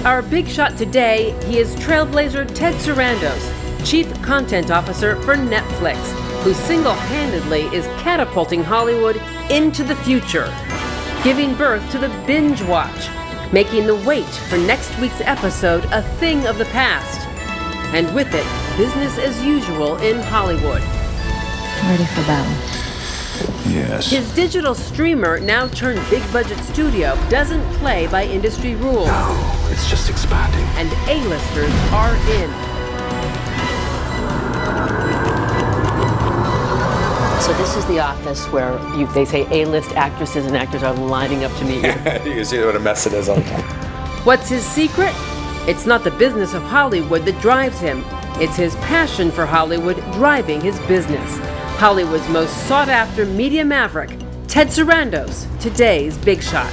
Our big shot today, he is trailblazer Ted Sarandos, Chief Content Officer for Netflix, who single-handedly is catapulting Hollywood into the future, giving birth to the binge watch, making the wait for next week's episode a thing of the past, and with it, business as usual in Hollywood. Ready for battle. Yes. His digital streamer, now turned big-budget studio, doesn't play by industry rules. No, it's just expanding. And A-listers are in. So this is the office where they say A-list actresses and actors are lining up to meet you. You can see what a mess it is on top. What's his secret? It's not the business of Hollywood that drives him. It's his passion for Hollywood driving his business. Hollywood's most sought-after media maverick, Ted Sarandos, today's Big Shot.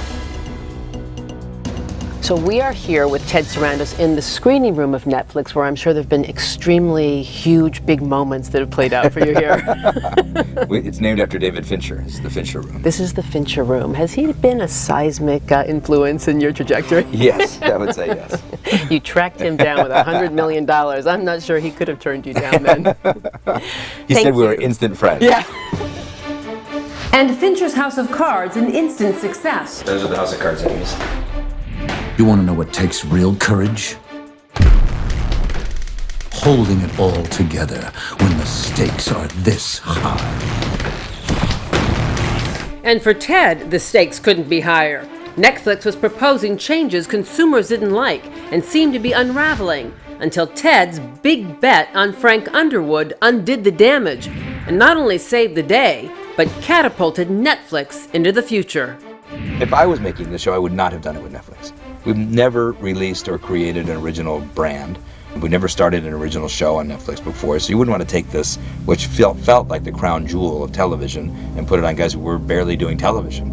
So we are here with Ted Sarandos in the screening room of Netflix, where I'm sure there have been extremely huge, big moments that have played out for you here. It's named after David Fincher. It's the Fincher room. This is the Fincher room. Has he been a seismic influence in your trajectory? Yes, I would say yes. You tracked him down with $100 million. I'm not sure he could have turned you down then. He said we were instant friends. Yeah. And Fincher's House of Cards, an instant success. Those are the House of Cards enemies. You want to know what takes real courage? Holding it all together when the stakes are this high. And for Ted, the stakes couldn't be higher. Netflix was proposing changes consumers didn't like and seemed to be unraveling, until Ted's big bet on Frank Underwood undid the damage and not only saved the day, but catapulted Netflix into the future. If I was making the show, I would not have done it with Netflix. We've never released or created an original brand. We never started an original show on Netflix before, so you wouldn't want to take this, which felt like the crown jewel of television, and put it on guys who were barely doing television.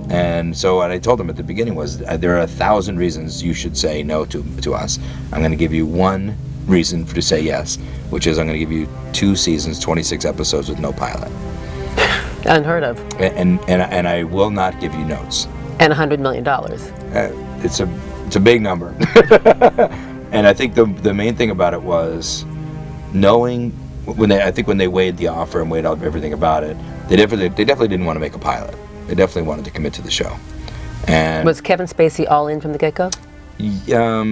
And so what I told them at the beginning was, there are 1,000 reasons you should say no to us. I'm going to give you one reason to say yes, which is I'm going to give you 2 seasons, 26 episodes with no pilot. Unheard of. And I will not give you notes. And $100 million. It's a big number. And I think the main thing about it was knowing when they weighed the offer and weighed out everything about it, they definitely didn't want to make a pilot. They definitely wanted to commit to the show. And was Kevin Spacey all in from the get-go? Yeah,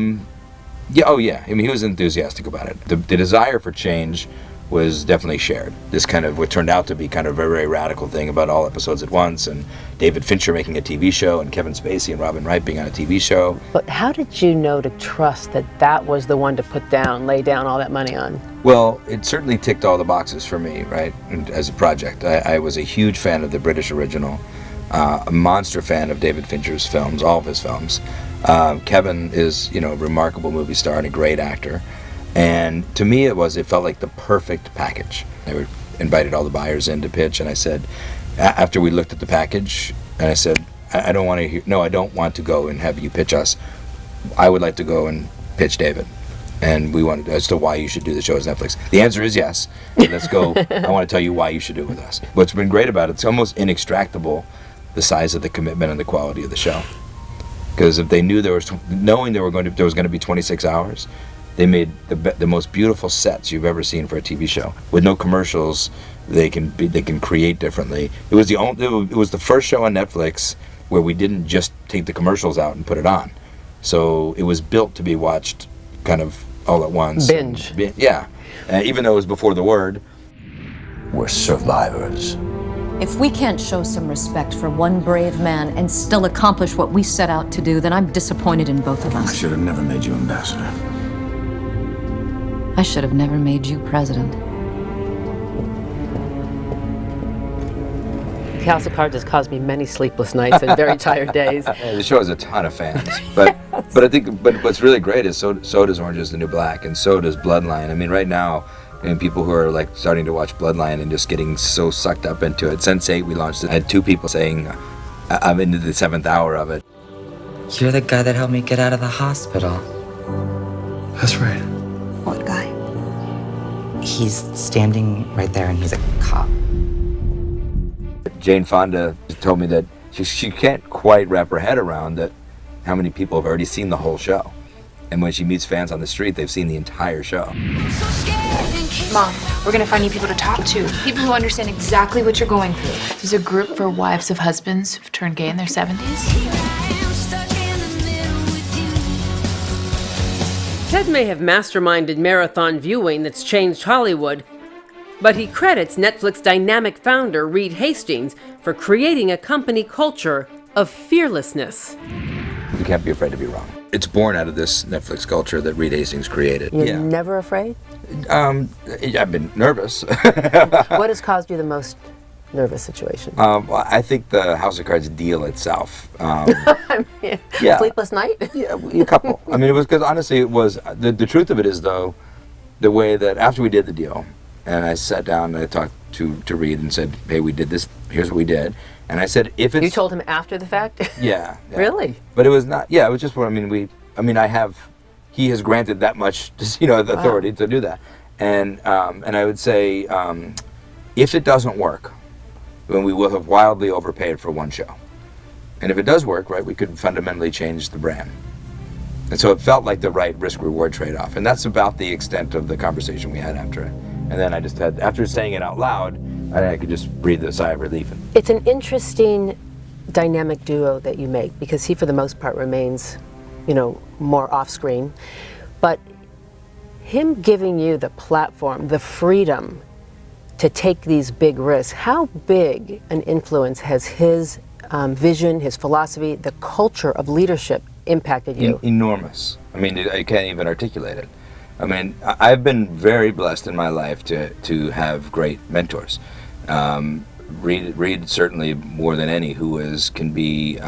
oh yeah. I mean, he was enthusiastic about it. The desire for change was definitely shared. This kind of what turned out to be kind of a very, very radical thing about all episodes at once, and David Fincher making a TV show, and Kevin Spacey and Robin Wright being on a TV show. But how did you know to trust that was the one to lay down all that money on? Well, it certainly ticked all the boxes for me, right, as a project. I was a huge fan of the British original, a monster fan of David Fincher's films, all of his films. Kevin is, a remarkable movie star and a great actor. And to me, it felt like the perfect package. They invited all the buyers in to pitch, and I said, after we looked at the package, and I said, I don't want to go and have you pitch us. I would like to go and pitch David. And we wanted as to why you should do the show as Netflix. The answer is yes. Let's go. I want to tell you why you should do it with us. What's been great about it, it's almost inextractable, the size of the commitment and the quality of the show. Because if they knew there was going to be 26 hours, they made the most beautiful sets you've ever seen for a TV show. With no commercials, they can create differently. It was the first show on Netflix where we didn't just take the commercials out and put it on. So it was built to be watched kind of all at once. Binge. Yeah. Even though it was before the word. We're survivors. If we can't show some respect for one brave man and still accomplish what we set out to do, then I'm disappointed in both of I us. should have never made you ambassador. I should have never made you president. House of Cards has caused me many sleepless nights and very tired days. The show has a ton of fans, but what's really great is so does Orange is the New Black, and so does Bloodline. I mean, right now, people who are like starting to watch Bloodline and just getting so sucked up into it. Sense8, we launched it. I had 2 people saying, "I'm into the 7th hour of it." You're the guy that helped me get out of the hospital. That's right. What guy? He's standing right there, and he's a cop. Jane Fonda told me that she can't quite wrap her head around that how many people have already seen the whole show. And when she meets fans on the street, they've seen the entire show. Mom, we're gonna find you people to talk to. People who understand exactly what you're going through. There's a group for wives of husbands who've turned gay in their 70s. Ted may have masterminded marathon viewing that's changed Hollywood, but he credits Netflix dynamic founder Reed Hastings for creating a company culture of fearlessness. You can't be afraid to be wrong. It's born out of this Netflix culture that Reed Hastings created. You're never afraid? I've been nervous. What has caused you the most nervous situation? Well, I think the House of Cards deal itself. Sleepless night? Yeah, a couple. I mean, it was because honestly, it was the truth of it is though, the way that after we did the deal, and I sat down and I talked to Reed and said, "Hey, we did this. Here's what we did." And I said, "If it's..." You told him after the fact? Yeah. Really? But it was not. Yeah, it was just what I mean. He has granted that much, the authority to do that, and I would say, if it doesn't work, then we will have wildly overpaid for one show, and if it does work, right, we could fundamentally change the brand. And so it felt like the right risk-reward trade-off, and that's about the extent of the conversation we had after it. And then I just had, after saying it out loud, I could just breathe a sigh of relief. It's an interesting dynamic duo that you make, because he, for the most part, remains, more off-screen. But him giving you the platform, the freedom to take these big risks, how big an influence has his vision, his philosophy, the culture of leadership impacted you? Enormous. I mean, I can't even articulate it. I mean, I've been very blessed in my life to have great mentors. Reed certainly more than any, who can be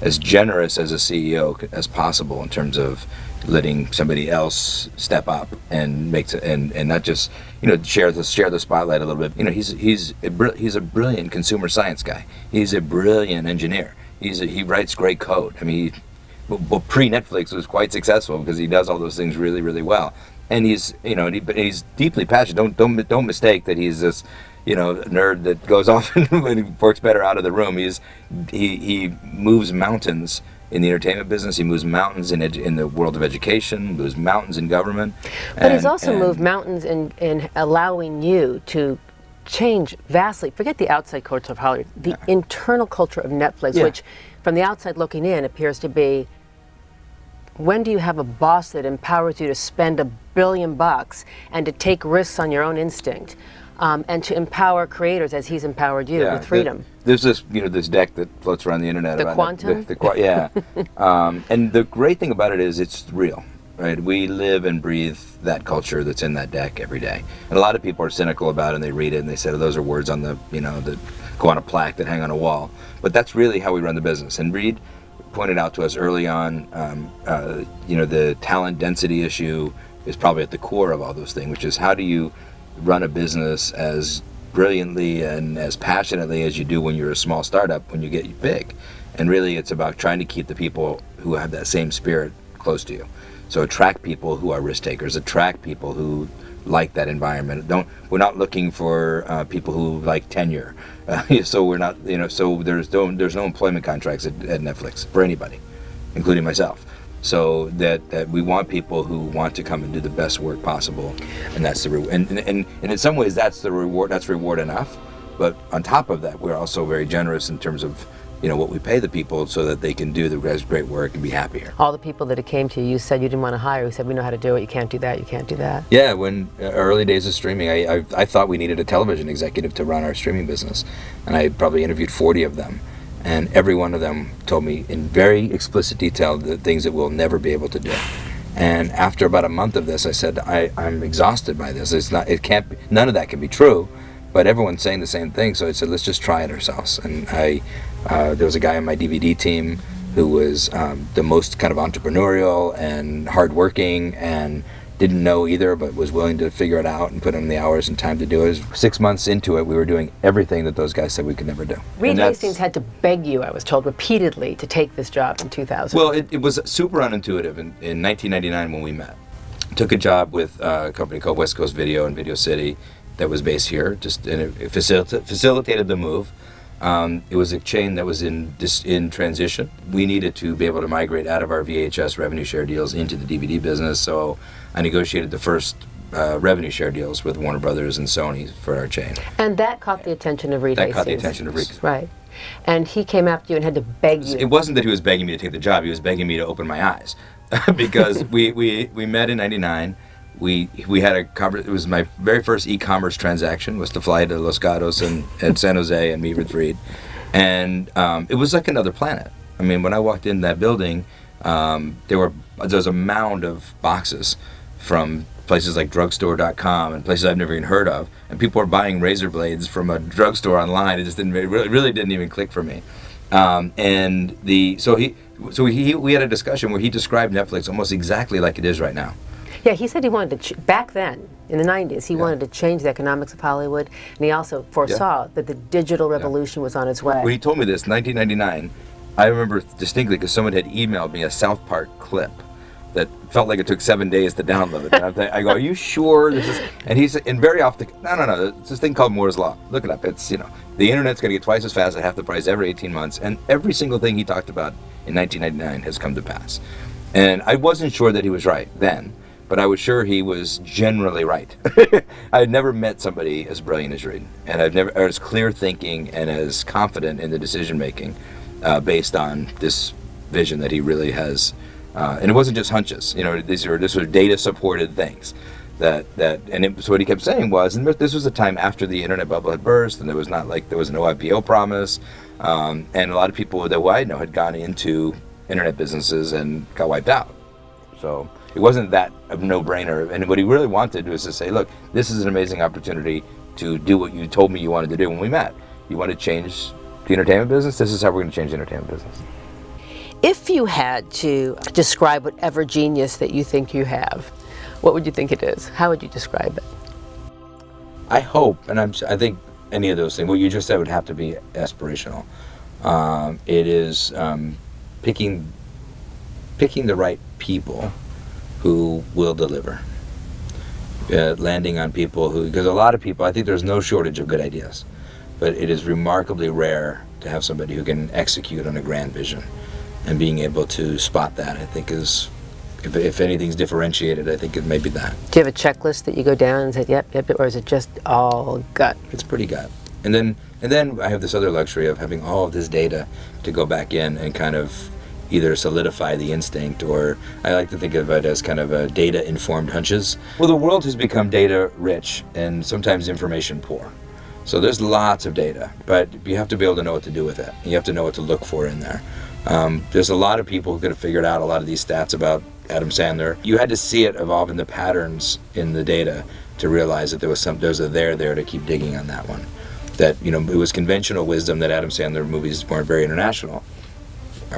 as generous as a CEO as possible in terms of letting somebody else step up and and not just share the spotlight a little bit. He's a brilliant consumer science guy. He's a brilliant engineer. He writes great code. I mean, well, pre-Netflix was quite successful because he does all those things really, really well. And he's he's deeply passionate. Don't mistake that he's this nerd that goes off and works better out of the room. He moves mountains in the entertainment business. He moves mountains in the world of education. Moves mountains in government. But he's also moved mountains in allowing you to change vastly. Forget the outside culture of Hollywood. The internal culture of Netflix, which, from the outside looking in, appears to be. When do you have a boss that empowers you to spend $1 billion and to take risks on your own instinct, and to empower creators as he's empowered you with freedom? There's this, this deck that floats around the internet. The about quantum? And the great thing about it is it's real, right? We live and breathe that culture that's in that deck every day. And a lot of people are cynical about it, and they read it and they say, those are words on that go on a plaque that hang on a wall. But that's really how we run the business. And Reed pointed out to us early on, the talent density issue is probably at the core of all those things, which is how do you run a business as brilliantly and as passionately as you do when you're a small startup when you get big. And really it's about trying to keep the people who have that same spirit close to you. So attract people who are risk takers, attract people who like that environment. We're not looking for people who like tenure. So we're not, so there's no employment contracts at Netflix for anybody, including myself. So that we want people who want to come and do the best work possible, and that's the and in some ways that's the reward. That's reward enough. But on top of that, we're also very generous in terms of what we pay the people so that they can do the great work and be happier. All the people that came to you, you said you didn't want to hire, who said, we know how to do it, you can't do that, you can't do that. Yeah, when early days of streaming, I thought we needed a television executive to run our streaming business. And I probably interviewed 40 of them. And every one of them told me in very explicit detail the things that we'll never be able to do. And after about a month of this, I said, I'm exhausted by this. None of that can be true. But everyone's saying the same thing, so I said, let's just try it ourselves. And there was a guy on my DVD team who was the most kind of entrepreneurial and hardworking and didn't know either, but was willing to figure it out and put in the hours and time to do it. 6 months into it, we were doing everything that those guys said we could never do. Reed Hastings had to beg you, I was told, repeatedly to take this job in 2000. Well, it was super unintuitive in 1999 when we met. Took a job with a company called West Coast Video in Video City that was based here, and it facilitated the move. It was a chain that was in transition. We needed to be able to migrate out of our VHS revenue share deals into the DVD business, so I negotiated the first revenue share deals with Warner Brothers and Sony for our chain. And that caught the attention of Reed Hastings. That caught the attention of Reed. Right. And he came after you and had to beg you. It wasn't that he was begging me to take the job. He was begging me to open my eyes. Because we met in '99. We had it was my very first e-commerce transaction, was to fly to Los Gatos and San Jose and meet with Reed. And it was like another planet. I mean, when I walked in that building, there was a mound of boxes from places like drugstore.com and places I've never even heard of, and people were buying razor blades from a drugstore online. It just really didn't even click for me. We had a discussion where he described Netflix almost exactly like it is right now. Yeah, he said he wanted to, back then, in the 90s, he wanted to change the economics of Hollywood, and he also foresaw that the digital revolution was on its way. When he told me this, 1999, I remember distinctly because someone had emailed me a South Park clip that felt like it took 7 days to download it. And I go, are you sure this is? And he said, and very often, no, it's this thing called Moore's Law. Look it up. It's, the internet's going to get twice as fast at half the price every 18 months. And every single thing he talked about in 1999 has come to pass. And I wasn't sure that he was right then, but I was sure he was generally right. I had never met somebody as brilliant as Reed, and as clear thinking and as confident in the decision making based on this vision that he really has. And it wasn't just hunches. This were data supported things. So what he kept saying was, and this was a time after the internet bubble had burst, and there was no IPO promise, and a lot of people that I know had gone into internet businesses and got wiped out. So it wasn't that a no-brainer. And what he really wanted was to say, look, this is an amazing opportunity to do what you told me you wanted to do when we met. You want to change the entertainment business? This is how we're going to change the entertainment business. If you had to describe whatever genius that you think you have, what would you think it is? How would you describe it? I hope, and I think any of those things, what you just said would have to be aspirational. It is picking the right people who will deliver. Landing on people because a lot of people, I think there's no shortage of good ideas, but it is remarkably rare to have somebody who can execute on a grand vision. And being able to spot that, I think, is, if anything's differentiated, I think it may be that. Do you have a checklist that you go down and say, yep, or is it just all gut? It's pretty gut. And then I have this other luxury of having all of this data to go back in and kind of either solidify the instinct, or I like to think of it as kind of a data-informed hunches. Well, the world has become data-rich and sometimes information-poor. So there's lots of data, but you have to be able to know what to do with it. You have to know what to look for in there. There's a lot of people who could have figured out a lot of these stats about Adam Sandler. You had to see it evolve in the patterns in the data to realize that there was a there to keep digging on that one. That, it was conventional wisdom that Adam Sandler movies weren't very international.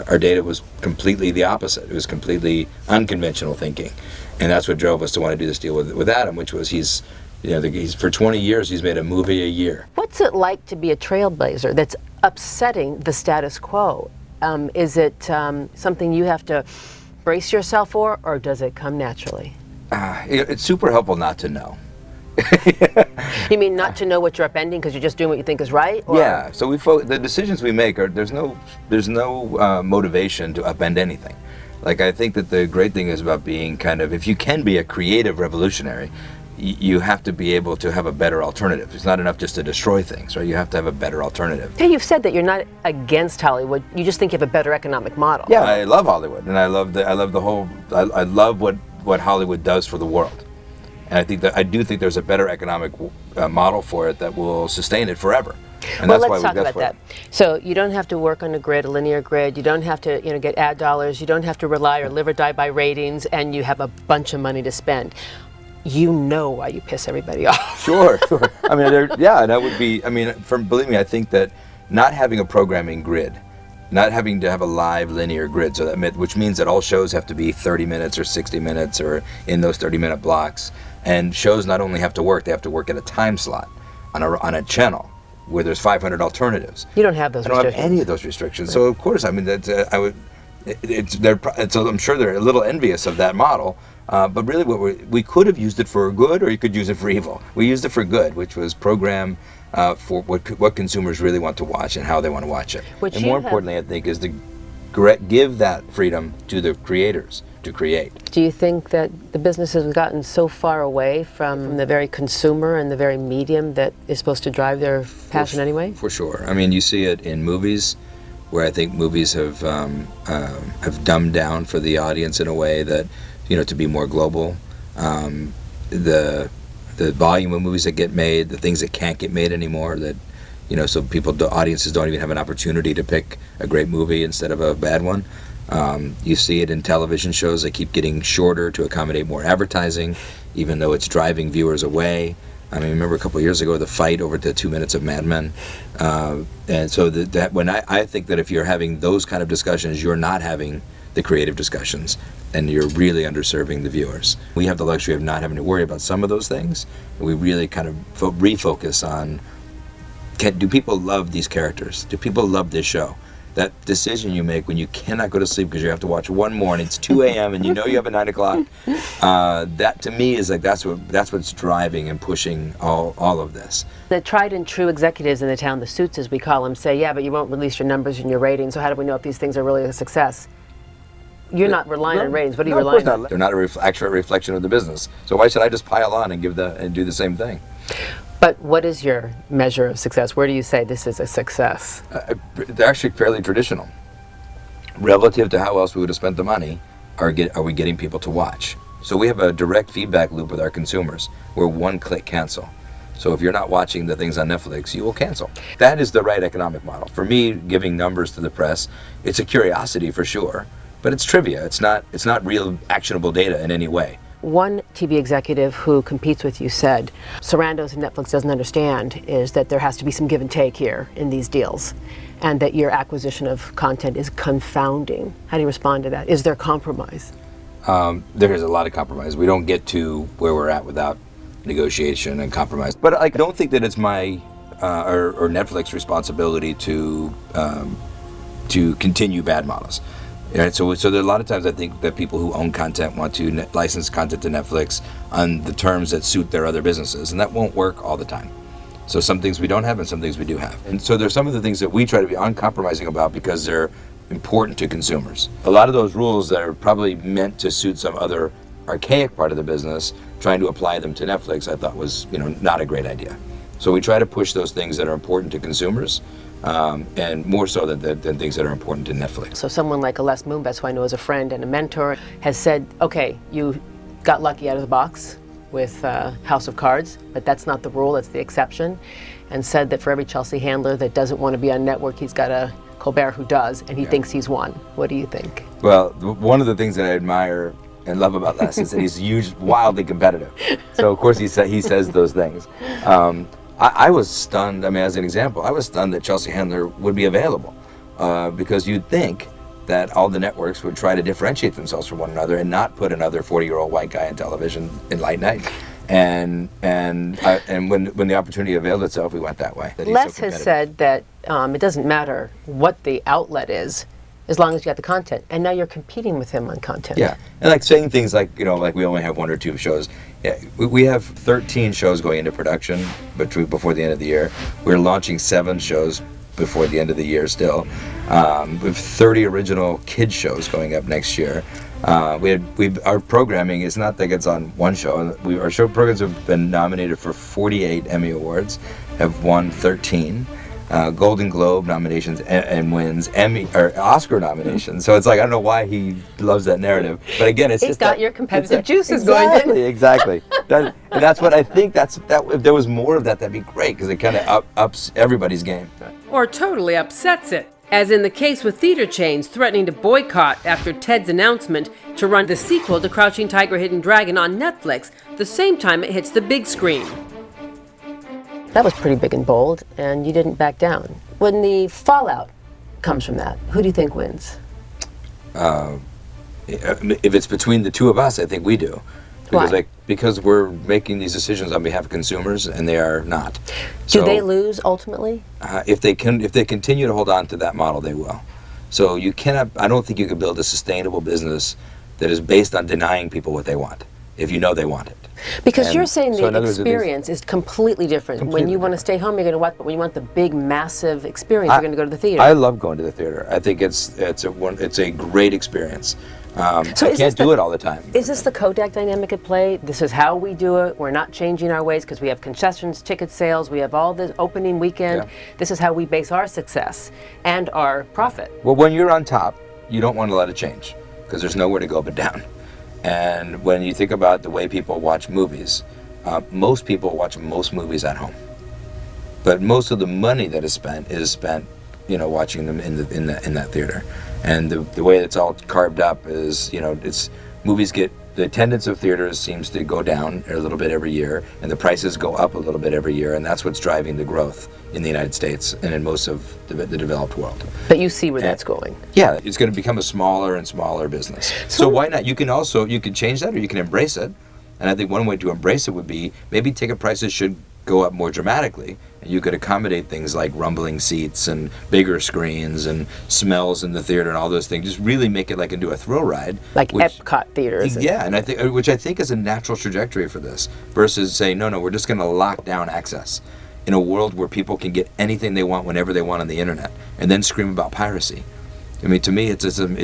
Our data was completely the opposite. It was completely unconventional thinking. And that's what drove us to want to do this deal with Adam, which was he's for 20 years he's made a movie a year. What's it like to be a trailblazer that's upsetting the status quo? Is it something you have to brace yourself for, or does it come naturally? It's super helpful not to know. You mean not to know what you're upending because you're just doing what you think is right? Or? Yeah. So the decisions we make there's no motivation to upend anything. Like, I think that the great thing is about being if you can be a creative revolutionary, you have to be able to have a better alternative. It's not enough just to destroy things, right? You have to have a better alternative. Yeah, you've said that you're not against Hollywood. You just think you have a better economic model. Yeah, I love Hollywood, and I love what Hollywood does for the world. And I do think there's a better economic model for it that will sustain it forever. And well, let's talk about that. So you don't have to work on a linear grid. You don't have to, get ad dollars. You don't have to rely or live or die by ratings, and you have a bunch of money to spend. You know why you piss everybody off. Sure. I mean, that would be. Believe me, I think that not having a programming grid, not having to have a live linear grid, which means that all shows have to be 30 minutes or 60 minutes or in those 30-minute blocks, and shows not only have to work, they have to work at a time slot on a channel where there's 500 alternatives. You don't have those restrictions. I don't have any of those restrictions. Right. So of course, I'm sure they're a little envious of that model. But really, we could have used it for good, or you could use it for evil. We used it for good, which was program for what consumers really want to watch and how they want to watch it. And more importantly, I think, is to give that freedom to the creators to create. Do you think that the business has gotten so far away from the very consumer and the very medium that is supposed to drive their passion anyway? For sure. I mean, you see it in movies, where I think movies have dumbed down for the audience in a way that, to be more global. The volume of movies that get made, the things that can't get made anymore, that so audiences don't even have an opportunity to pick a great movie instead of a bad one. You see it in television shows that keep getting shorter to accommodate more advertising, even though it's driving viewers away. I mean, remember a couple of years ago, the fight over the 2 minutes of Mad Men. And so I think that if you're having those kind of discussions, you're not having the creative discussions, and you're really underserving the viewers. We have the luxury of not having to worry about some of those things. We really kind of refocus on, do people love these characters? Do people love this show? That decision you make when you cannot go to sleep because you have to watch one more and it's 2 a.m. and you know you have a 9 o'clock, that to me is like, that's what's driving and pushing all of this. The tried and true executives in the town, the suits as we call them, say, yeah, but you won't release your numbers and your ratings, so how do we know if these things are really a success? You're not relying on ratings. What are you relying on? They're not an accurate reflection of the business. So why should I just pile on and do the same thing? But what is your measure of success? Where do you say this is a success? They're actually fairly traditional. Relative to how else we would have spent the money, are we getting people to watch? So we have a direct feedback loop with our consumers. We're one-click cancel. So if you're not watching the things on Netflix, you will cancel. That is the right economic model. For me, giving numbers to the press, it's a curiosity for sure, but it's trivia. It's not real actionable data in any way. One TV executive who competes with you said, Sarandos and Netflix doesn't understand is that there has to be some give and take here in these deals, and that your acquisition of content is confounding. How do you respond to that? Is there compromise? There is a lot of compromise. We don't get to where we're at without negotiation and compromise. But I don't think that it's my or Netflix responsibility to continue bad models. Right, so there are a lot of times I think that people who own content want to license content to Netflix on the terms that suit their other businesses, and that won't work all the time. So some things we don't have and some things we do have. And so there's some of the things that we try to be uncompromising about because they're important to consumers. A lot of those rules that are probably meant to suit some other archaic part of the business, trying to apply them to Netflix, I thought was not a great idea. So we try to push those things that are important to consumers, and more so than things that are important to Netflix. So someone like Les Moonves, who I know as a friend and a mentor, has said, okay, you got lucky out of the box with House of Cards, but that's not the rule, that's the exception, and said that for every Chelsea handler that doesn't want to be on network, he's got a Colbert who does, and he thinks he's won. What do you think? Well, one of the things that I admire and love about Les is that he's wildly competitive. So of course he says those things. I was stunned. I mean, as an example, I was stunned that Chelsea Handler would be available because you'd think that all the networks would try to differentiate themselves from one another and not put another 40-year-old white guy in television in late night. And when the opportunity availed itself, we went that way. Les has said that it doesn't matter what the outlet is, as long as you got the content. And now you're competing with him on content. Yeah, and like saying things like, like we only have 1 or 2 shows. Yeah, we have 13 shows going into production before the end of the year. We're launching 7 shows before the end of the year still. We have 30 original kids shows going up next year. Our programming is not that it's on one show. Our show programs have been nominated for 48 Emmy Awards, have won 13. Golden Globe nominations and wins Emmy or Oscar nominations. So it's like, I don't know why he loves that narrative, but again, it's He's just got your competitive juices going. Exactly. And that's what I think. That if there was more of that, that'd be great because it kind of ups everybody's game. Or totally upsets it, as in the case with theater chains threatening to boycott after Ted's announcement to run the sequel to Crouching Tiger, Hidden Dragon on Netflix the same time it hits the big screen. That was pretty big and bold, and you didn't back down. When the fallout comes from that, who do you think wins? If it's between the two of us, I think we do. Why? Because we're making these decisions on behalf of consumers, and they are not. Do they lose ultimately? If they continue to hold on to that model, they will. So you cannot. I don't think you can build a sustainable business that is based on denying people what they want, if you know they want it. Because And you're saying so in the other words, it is experience is completely different. When you want to stay home, you're going to watch, but when you want the big, massive experience, you're going to go to the theater. I love going to the theater. I think it's a great experience. So I is this can't do it all the time. Is this the Kodak dynamic at play? This is how we do it. We're not changing our ways because we have concessions, ticket sales, we have all this opening weekend. Yeah. This is how we base our success and our profit. Well, when you're on top, you don't want to let it change because there's nowhere to go but down. And when you think about the way people watch movies, most people watch most movies at home. But most of the money that is spent, watching them in that theater. And the way it's all carved up is, the attendance of theaters seems to go down a little bit every year, and the prices go up a little bit every year, and that's what's driving the growth in the United States and in most of the developed world. But you see where that's going. Yeah, it's going to become a smaller and smaller business. So why not? You can change that, or you can embrace it. And I think one way to embrace it would be maybe ticket prices should go up more dramatically, and you could accommodate things like rumbling seats and bigger screens and smells in the theater and all those things. Just really make it like into a thrill ride, Like Epcot theaters. Yeah, and which I think is a natural trajectory for this, versus saying no, we're just going to lock down access in a world where people can get anything they want whenever they want on the internet, and then scream about piracy. I mean, to me, it doesn't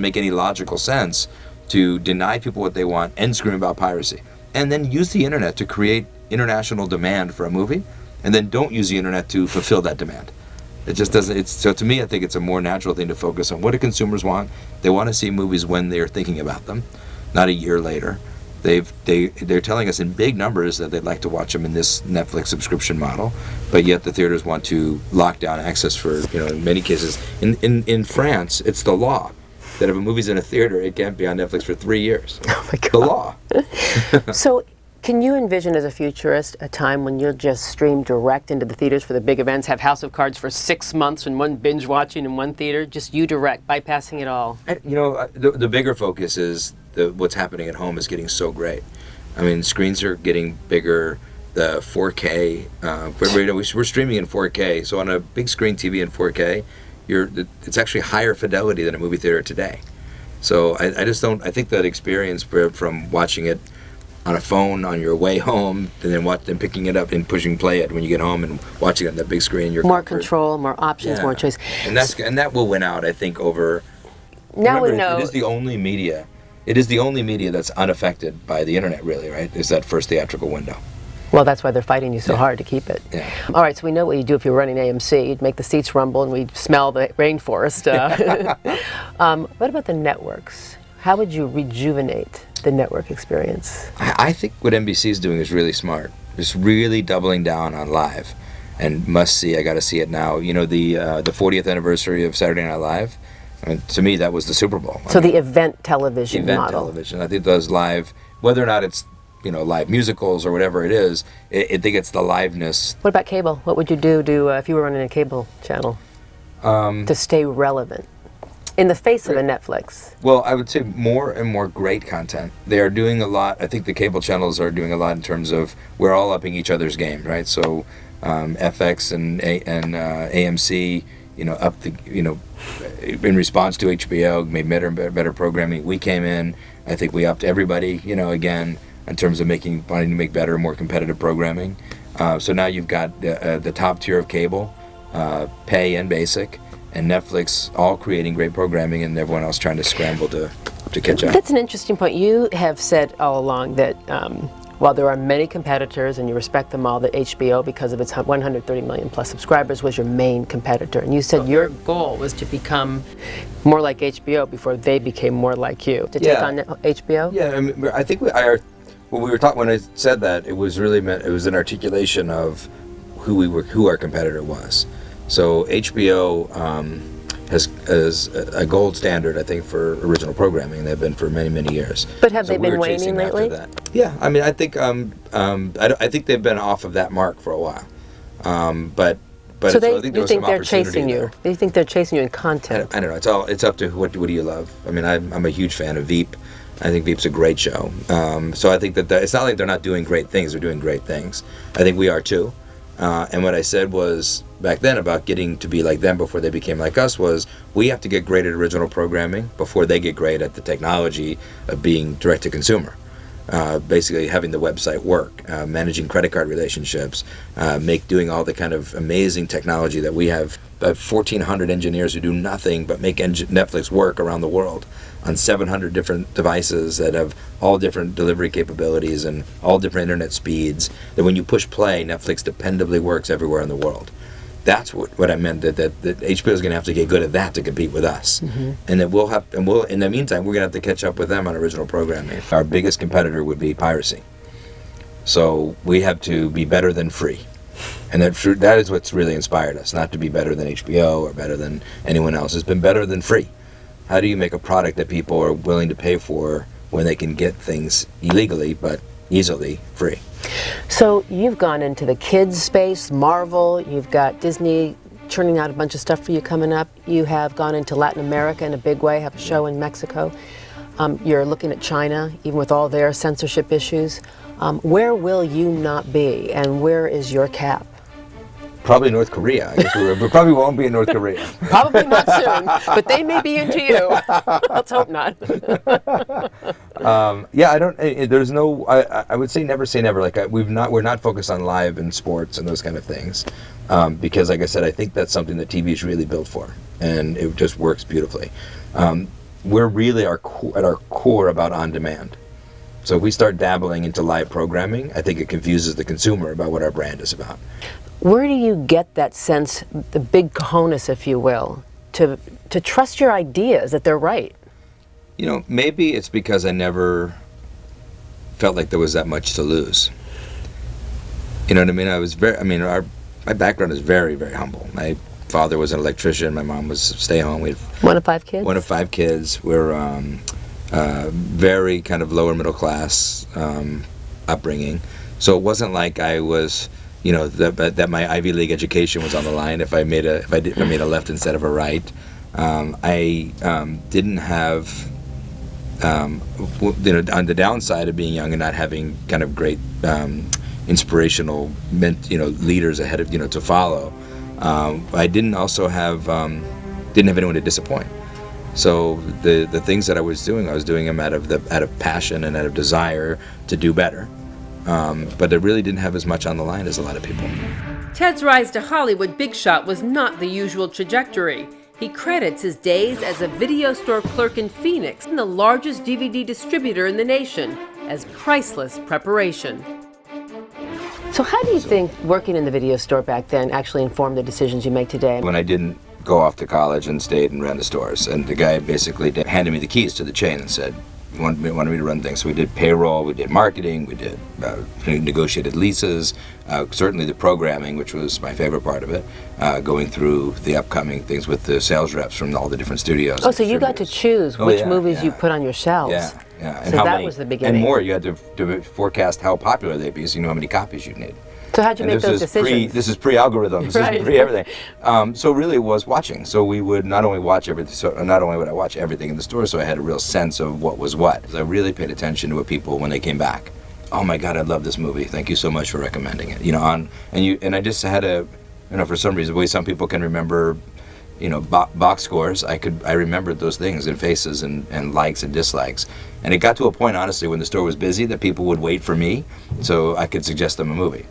make any logical sense to deny people what they want and scream about piracy, and then use the internet to create international demand for a movie, and then don't use the internet to fulfill that demand. It just doesn't. So to me, I think it's a more natural thing to focus on what do consumers want. They want to see movies when they're thinking about them, not a year later. They're telling us in big numbers that they'd like to watch them in this Netflix subscription model, but yet the theaters want to lock down access for, in many cases. In France, it's the law that if a movie's in a theater, it can't be on Netflix for 3 years. Oh my God. The law. So can you envision as a futurist a time when you'll just stream direct into the theaters for the big events, have House of Cards for 6 months and one binge watching in one theater, just you direct, bypassing it all? The bigger focus is what's happening at home is getting so great. I mean, screens are getting bigger. The 4K, we're streaming in 4K, so on a big screen TV in 4K, it's actually higher fidelity than a movie theater today. So I think that experience from watching it on a phone on your way home, and then picking it up and pushing play it when you get home and watching it on the big screen. More control, more options, more choice. And that will win out, I think, over. Now remember, we know it is the only media. It is the only media that's unaffected by the internet, really, right? Is that first theatrical window. Well, that's why they're fighting you so hard to keep it. Yeah. All right, so we know what you do if you're running AMC. You'd make the seats rumble and we'd smell the rainforest. What about the networks? How would you rejuvenate the network experience? I think what NBC is doing is really smart. Just really doubling down on live and must see. I got to see it now. The 40th anniversary of Saturday Night Live. I mean, to me, that was the Super Bowl. So the event television event model. television. I think those live, whether or not it's live musicals or whatever it is, I think it's the liveness. What about cable? What would you do if you were running a cable channel to stay relevant in the face of a Netflix? Well, I would say more and more great content. They are doing a lot. I think the cable channels are doing a lot in terms of we're all upping each other's game, right? So FX and AMC, up the, in response to HBO, made better programming. We came in. I think we upped everybody, again, in terms of wanting to make better, more competitive programming. So now you've got the top tier of cable, pay and basic, and Netflix all creating great programming, and everyone else trying to scramble to catch up. That's an interesting point. You have said all along that while there are many competitors and you respect them all, that HBO, because of its 130 million plus subscribers, was your main competitor. And you said your goal was to become more like HBO before they became more like you. To take on HBO? Yeah, I mean, I think when we were talking, when I said that, it was really meant, it was an articulation of who our competitor was. So HBO has a gold standard, I think, for original programming. They've been for many, many years. But have they been waning lately? Yeah, I mean, I think I think they've been off of that mark for a while. But so I think you think they're chasing you? Do you think they're chasing you in content? I don't know. It's up to what do you love. I mean, I'm a huge fan of Veep. I think Veep's a great show. So I think that it's not like they're not doing great things. They're doing great things. I think we are too. And what I said was, back then, about getting to be like them before they became like us, was we have to get great at original programming before they get great at the technology of being direct to consumer. Basically having the website work, managing credit card relationships, doing all the kind of amazing technology that we have. 1,400 engineers who do nothing but make Netflix work around the world on 700 different devices that have all different delivery capabilities and all different internet speeds, that when you push play, Netflix dependably works everywhere in the world. That's what I meant, that HBO is going to have to get good at that to compete with us. And that we'll in the meantime, we're going to have to catch up with them on original programming. Our biggest competitor would be piracy. So we have to be better than free. And that is what's really inspired us, not to be better than HBO or better than anyone else. It's been better than free. How do you make a product that people are willing to pay for when they can get things illegally but easily free? So you've gone into the kids space, Marvel, you've got Disney churning out a bunch of stuff for you coming up. You have gone into Latin America in a big way, have a show in Mexico. You're looking at China, even with all their censorship issues. Where will you not be, and where is your cap? Probably North Korea. I guess we probably won't be in North Korea. Probably not soon, but they may be into you. Let's hope not. Yeah, I don't. There's no. I would say never. Like we're not focused on live and sports and those kind of things, because, like I said, I think that's something that TV is really built for, and it just works beautifully. We're really at our core about on demand. So if we start dabbling into live programming, I think it confuses the consumer about what our brand is about. Where do you get that sense, the big cojones, if you will, to trust your ideas, that they're right? You know, maybe it's because I never felt like there was that much to lose. You know what I mean? My background is very, very humble. My father was an electrician. My mom was stay home. We had One of 5 kids? One of 5 kids. We're very kind of lower middle class upbringing. So it wasn't like I was, you know, that my Ivy League education was on the line if I made a left instead of a right. I didn't have, you know, on the downside of being young and not having kind of great inspirational, leaders ahead of, to follow. I didn't also have anyone to disappoint. So the things that I was doing them out of passion and out of desire to do better. But I really didn't have as much on the line as a lot of people. Ted's rise to Hollywood big shot was not the usual trajectory. He credits his days as a video store clerk in Phoenix, the largest DVD distributor in the nation, as priceless preparation. So how do you think working in the video store back then actually informed the decisions you make today? When I didn't go off to college and stayed and ran the stores, and the guy basically handed me the keys to the chain and said, wanted me to run things. So we did payroll, we did marketing, we did negotiated leases, certainly the programming, which was my favorite part of it, going through the upcoming things with the sales reps from all the different studios. Oh, so you got to choose which movies you put on your shelves. Yeah. And so that was the beginning. And more, you had to forecast how popular they'd be, so you know how many copies you'd need. So how'd you make those decisions? This is pre-algorithms. This is pre-everything. So really it was watching. So we would not only watch everything, not only would I watch everything in the store, so I had a real sense of what was what. I really paid attention to what people, when they came back, oh my God, I love this movie. Thank you so much for recommending it. And I just had for some reason, the way some people can remember, box scores, I remembered those things and faces and likes and dislikes. And it got to a point, honestly, when the store was busy, that people would wait for me so I could suggest them a movie.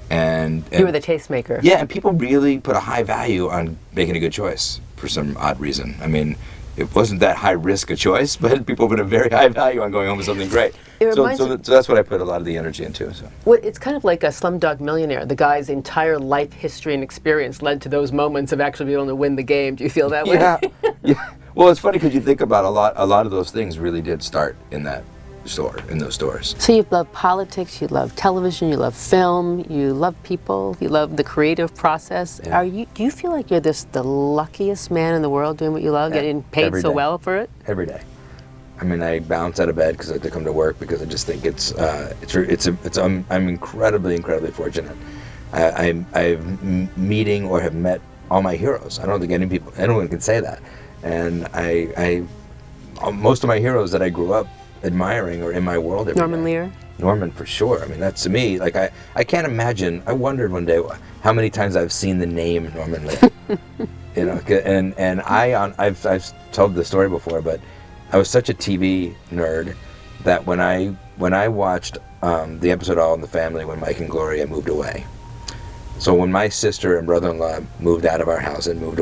And you were the tastemaker. Yeah, and people really put a high value on making a good choice for some odd reason. I mean, it wasn't that high risk a choice, but people put a very high value on going home with something great. So that's what I put a lot of the energy into. So. Well, it's kind of like a Slumdog Millionaire. The guy's entire life history and experience led to those moments of actually being able to win the game. Do you feel that way? Yeah. Well, it's funny because you think about a lot of those things really did start in that store, in those stores. So you love politics, you love television, you love film, you love people, you love the creative process. Yeah. Do you feel like you're the luckiest man in the world doing what you love, getting paid so well for it? Every day. I mean, I bounce out of bed because I have to come to work because I just think I'm incredibly fortunate. I'm meeting or have met all my heroes. I don't think anyone can say that. And I most of my heroes that I grew up admiring or in my world every Norman day. Lear? Norman for sure. I mean, that's to me, like, I can't imagine. I wondered one day how many times I've seen the name Norman Lee. You know, and I've told the story before, but I was such a TV nerd that when I watched the episode All in the Family when Mike and Gloria moved away. So when my sister and brother-in-law moved out of our house and moved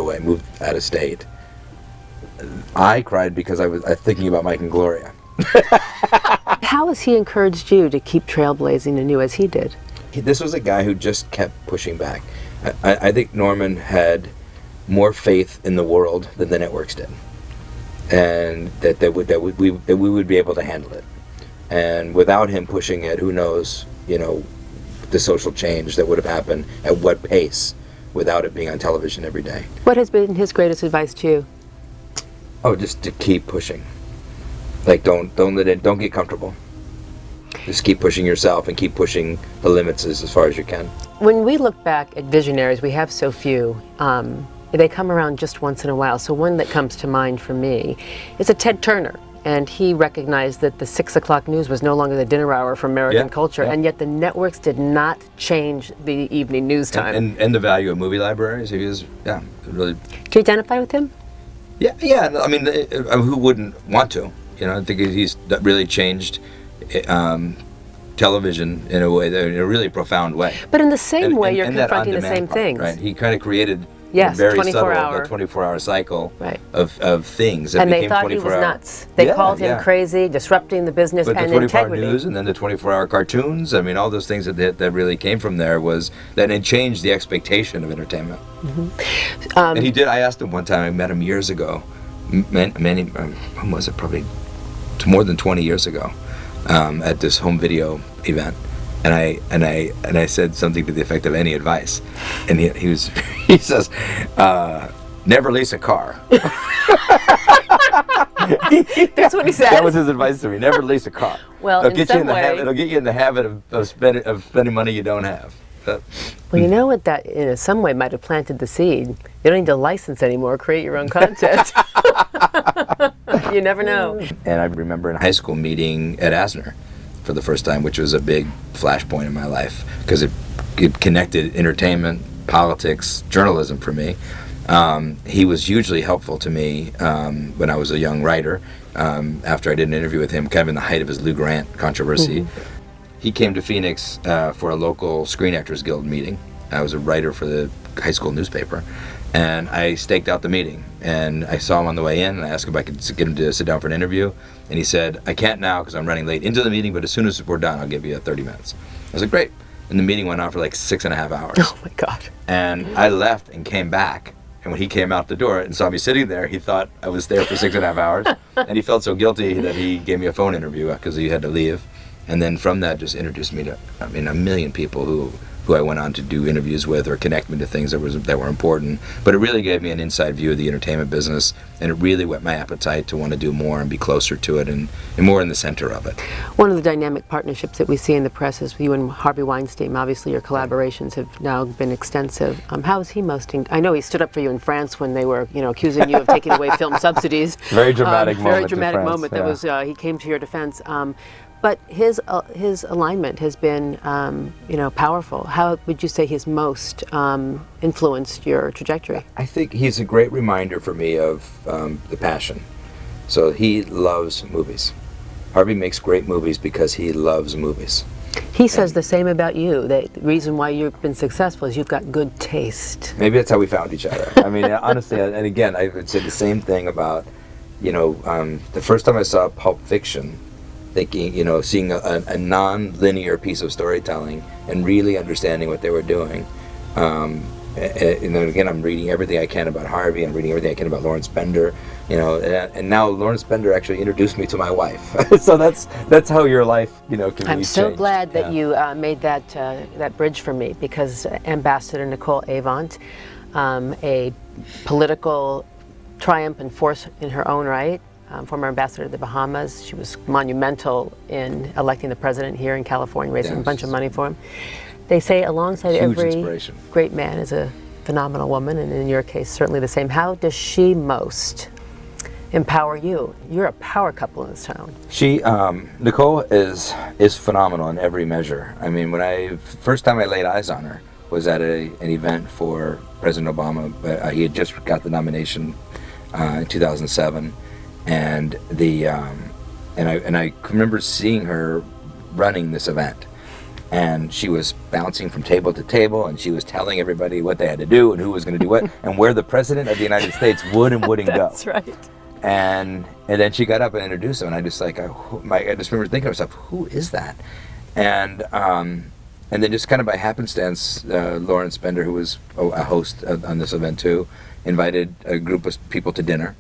out of state, I cried because I was thinking about Mike and Gloria. How has he encouraged you to keep trailblazing anew as he did? This was a guy who just kept pushing back. I think Norman had more faith in the world than the networks did, and that we would be able to handle it. And without him pushing it, who knows, you know, the social change that would have happened at what pace without it being on television every day. What has been his greatest advice to you? Oh, just to keep pushing. Like, don't get comfortable. Just keep pushing yourself and keep pushing the limits as far as you can. When we look back at visionaries, we have so few. They come around just once in a while. So one that comes to mind for me is a Ted Turner. And he recognized that the 6 o'clock news was no longer the dinner hour for American culture, and yet the networks did not change the evening news time. And the value of movie libraries. He was, really. Do you identify with him? Yeah. I mean, who wouldn't want to? You know, I think he's really changed television in a way, in a really profound way. But in the same way, you're and confronting the on-demand same part, things. Right? He kind of created Yes, very 24-hour. 24-hour cycle Right. of things. That And they became thought he was 24-hour. nuts. They called him crazy, disrupting the business But and the 24-hour integrity. news and then the 24-hour cartoons, I mean, all those things that really came from there was that it changed the expectation of entertainment. Mm-hmm. And he did. I asked him one time, I met him years ago, when was it, probably more than 20 years ago, at this home video event. And I said something to the effect of any advice, and he says, never lease a car. That's what he said. That was his advice to me. Never lease a car. Well, it'll in get some you in the way, habit. It'll get you in the habit of spending money you don't have. well, you know what? That in some way might have planted the seed. You don't need to license anymore. Create your own content. You never know. And I remember in high school meeting Ed Asner for the first time, which was a big flashpoint in my life because it connected entertainment, politics, journalism for me. He was hugely helpful to me when I was a young writer. After I did an interview with him, kind of in the height of his Lou Grant controversy, he came to Phoenix for a local Screen Actors Guild meeting. I was a writer for the high school newspaper, and I staked out the meeting. And I saw him on the way in, and I asked if I could get him to sit down for an interview. And he said, I can't now because I'm running late into the meeting, but as soon as we're done, I'll give you 30 minutes. I was like, great. And the meeting went on for like 6.5 hours. Oh my God. And I left and came back. And when he came out the door and saw me sitting there, he thought I was there for 6.5 hours. And he felt so guilty that he gave me a phone interview because he had to leave. And then from that, just introduced me to, I mean, a million people who I went on to do interviews with or connect me to things that were important. But it really gave me an inside view of the entertainment business, and it really whet my appetite to want to do more and be closer to it and more in the center of it. One of the dynamic partnerships that we see in the press is you and Harvey Weinstein. Obviously, your collaborations have now been extensive. How is he I know he stood up for you in France when they were, accusing you of taking away film subsidies. Very dramatic moment. Very dramatic in France, moment. That was he came to your defense. But his alignment has been, powerful. How would you say he's most influenced your trajectory? I think he's a great reminder for me of the passion. So he loves movies. Harvey makes great movies because he loves movies. He says the same about you. The reason why you've been successful is you've got good taste. Maybe that's how we found each other. I mean, honestly, and again, I would say the same thing about, the first time I saw Pulp Fiction, thinking, seeing a non-linear piece of storytelling and really understanding what they were doing. And then again, I'm reading everything I can about Harvey. I'm reading everything I can about Lawrence Bender. And now Lawrence Bender actually introduced me to my wife. So that's how your life, can be I'm so changed. glad that you made that bridge for me, because Ambassador Nicole Avant, a political triumph and force in her own right, former ambassador to the Bahamas. She was monumental in electing the president here in California, raising a bunch of money for him. They say alongside Huge every inspiration. great man is a phenomenal woman, and in your case, certainly the same. How does she most empower you. You're a power couple in this town. She, Nicole is phenomenal in every measure. I mean, first time I laid eyes on her was at an event for President Obama. He had just got the nomination in 2007, and I remember seeing her running this event. And she was bouncing from table to table, and she was telling everybody what they had to do and who was going to do what, and where the President of the United States would and wouldn't go. That's right. And then she got up and introduced him, and I just remember thinking to myself, who is that? And then just kind of by happenstance, Lauren Spender, who was a host on this event too, invited a group of people to dinner.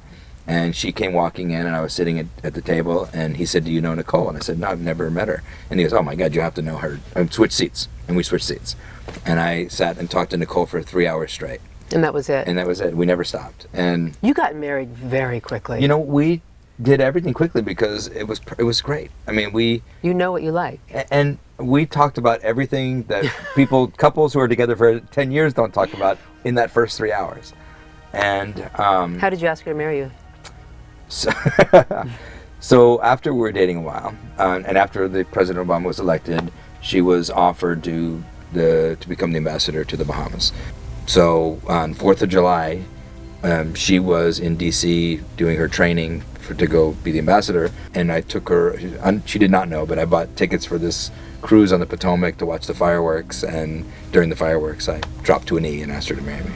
And she came walking in, and I was sitting at the table, and he said, "Do you know Nicole?" And I said, "No, I've never met her." And he goes, "Oh my God, you have to know her." And switch seats, and we switched seats. And I sat and talked to Nicole for 3 hours straight. And that was it. And that was it. We never stopped. And You got married very quickly. you know, we did everything quickly because it was great. I mean, You know what you like. and we talked about everything that couples who are together for 10 years don't talk about in that first 3 hours. And How did you ask her to marry you? So after we were dating a while, and after the President Obama was elected, she was offered to become the ambassador to the Bahamas. So on 4th of July, she was in D.C. doing her training to go be the ambassador, and I took her. She did not know, but I bought tickets for this cruise on the Potomac to watch the fireworks. And during the fireworks, I dropped to a knee and asked her to marry me.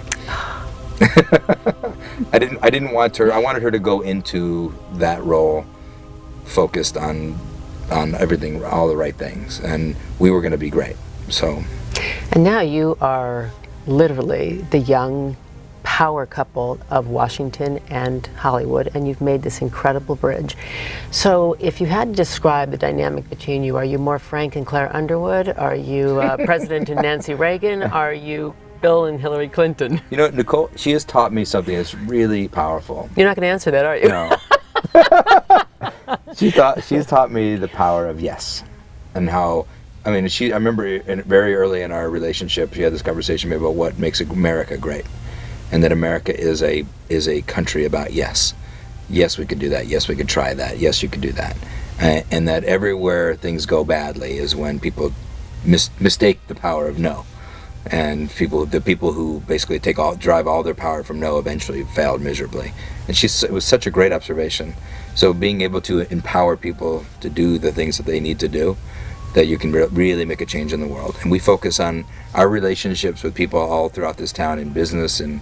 I didn't want her. I wanted her to go into that role focused on everything, all the right things, and we were going to be great. So, And now you are literally the young power couple of Washington and Hollywood, and you've made this incredible bridge. So if you had to describe the dynamic between you, are you more Frank and Claire Underwood? Are you President and Nancy Reagan? Are you Bill and Hillary Clinton? you know, Nicole, she has taught me something that's really powerful. You're not going to answer that, are you? No. She's taught me the power of yes, and how. I mean, I remember very early in our relationship, she had this conversation with me about what makes America great, and that America is a country about yes. Yes, we could do that. Yes, we could try that. Yes, you could do that. And that everywhere things go badly is when people mistake the power of no. And the people who basically drive all their power from no eventually failed miserably. And it was such a great observation. So being able to empower people to do the things that they need to do, that you can really make a change in the world. And we focus on our relationships with people all throughout this town, in business, in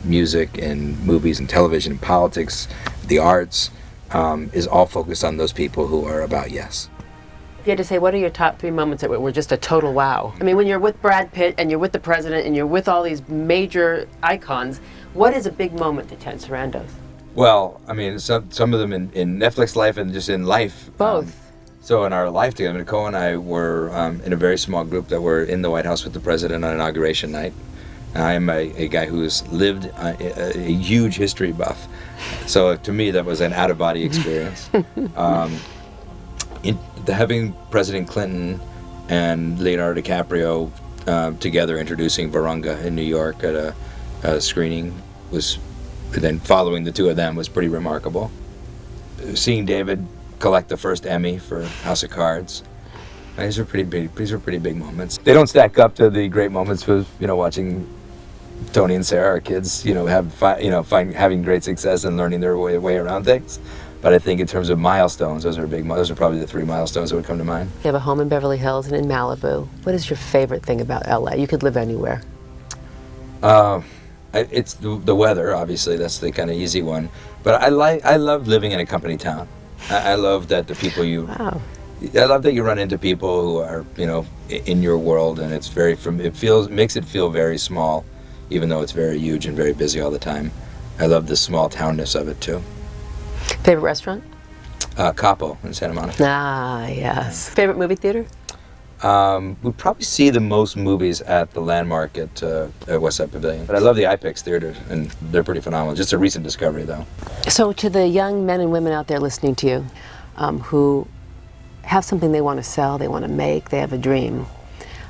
music, in movies and television, in politics, the arts, is all focused on those people who are about yes. If you had to say, what are your top 3 moments that were just a total wow? I mean, when you're with Brad Pitt and you're with the president and you're with all these major icons, what is a big moment to Ted Sarandos? Well, I mean, some of them in Netflix life and just in life. Both. So in our life together, Nicole and I were in a very small group that were in the White House with the president on Inauguration night. I am a guy who's lived a huge history buff. So to me, that was an out-of-body experience. Having President Clinton and Leonardo DiCaprio together introducing Virunga in New York at a screening then following the two of them was pretty remarkable. Seeing David collect the first Emmy for House of Cards. These were pretty big moments. They don't stack up to the great moments with watching Tony and Sarah, our kids, having great success and learning their way around things. But I think in terms of milestones, those are probably the 3 milestones that would come to mind. You have a home in Beverly Hills and in Malibu. What is your favorite thing about LA? You could live anywhere. It's the weather, obviously. That's the kind of easy one. But I love living in a company town. I love that the people Wow. I love that you run into people who are in your world, and makes it feel very small, even though it's very huge and very busy all the time. I love the small townness of it too. Favorite restaurant? Capo in Santa Monica. Ah, yes. Favorite movie theater? We probably see the most movies at the Landmark at Westside Pavilion. But I love the iPix Theater, and they're pretty phenomenal. Just a recent discovery, though. So to the young men and women out there listening to you who have something they want to sell, they want to make, they have a dream,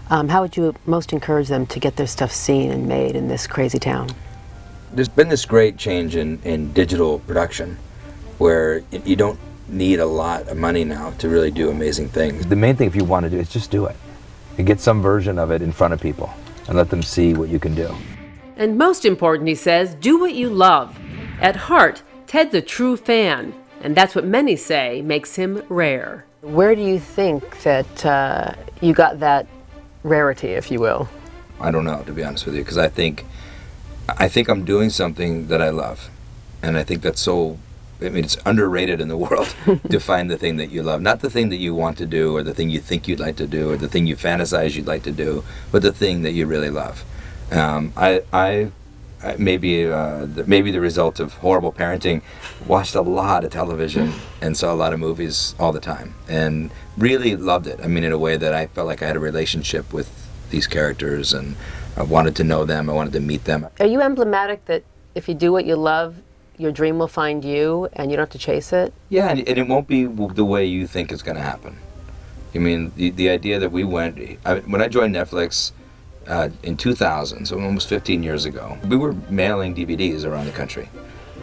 how would you most encourage them to get their stuff seen and made in this crazy town? There's been this great change in digital production. where you don't need a lot of money now to really do amazing things. The main thing, if you want to do, is just do it. And get some version of it in front of people and let them see what you can do. And most important, he says, do what you love. At heart, Ted's a true fan, and that's what many say makes him rare. Where do you think that you got that rarity, if you will? I don't know, to be honest with you, because I think I'm doing something that I love. And I think that's so, I mean, it's underrated in the world to find the thing that you love. Not the thing that you want to do, or the thing you think you'd like to do, or the thing you fantasize you'd like to do, but the thing that you really love. Maybe the result of horrible parenting, watched a lot of television and saw a lot of movies all the time, and really loved it. I mean, in a way that I felt like I had a relationship with these characters, and I wanted to know them, I wanted to meet them. Are you emblematic that if you do what you love, your dream will find you and you don't have to chase it? Yeah, and it won't be the way you think it's going to happen. I mean, the idea that we went, when I joined Netflix in 2000, so almost 15 years ago, we were mailing DVDs around the country.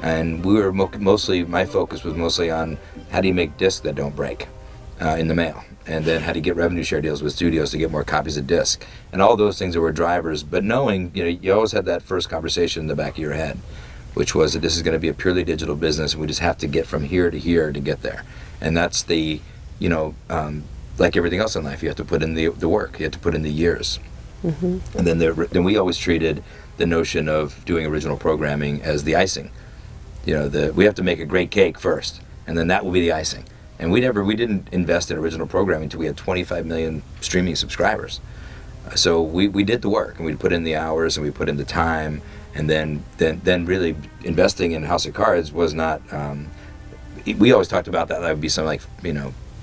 And we were my focus was mostly on how do you make discs that don't break in the mail, and then how to get revenue share deals with studios to get more copies of disc, and all those things that were drivers. But knowing, you always had that first conversation in the back of your head, which was that this is going to be a purely digital business, and we just have to get from here to here to get there. And that's the, like everything else in life, you have to put in the work, you have to put in the years. Mm-hmm. And then we always treated the notion of doing original programming as the icing. We have to make a great cake first, and then that will be the icing. And we didn't invest in original programming until we had 25 million streaming subscribers. So we did the work, and we put in the hours, and we put in the time, and then really investing in House of Cards was not. We always talked about that would be some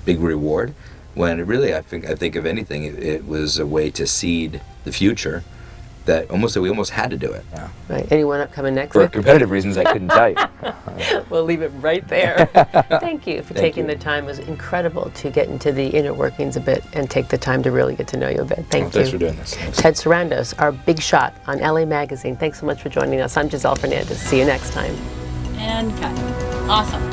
big reward. When really, I think if anything, it was a way to seed the future. That we almost had to do it. Yeah. Right. Anyone coming next? For competitive reasons, I couldn't tell you. We'll leave it right there. Thank you for taking the time. It was incredible to get into the inner workings a bit and take the time to really get to know you a bit. Thank you. Thanks for doing this. Thanks. Ted Sarandos, our big shot on LA Magazine. Thanks so much for joining us. I'm Giselle Fernandez. See you next time. And cut. Awesome.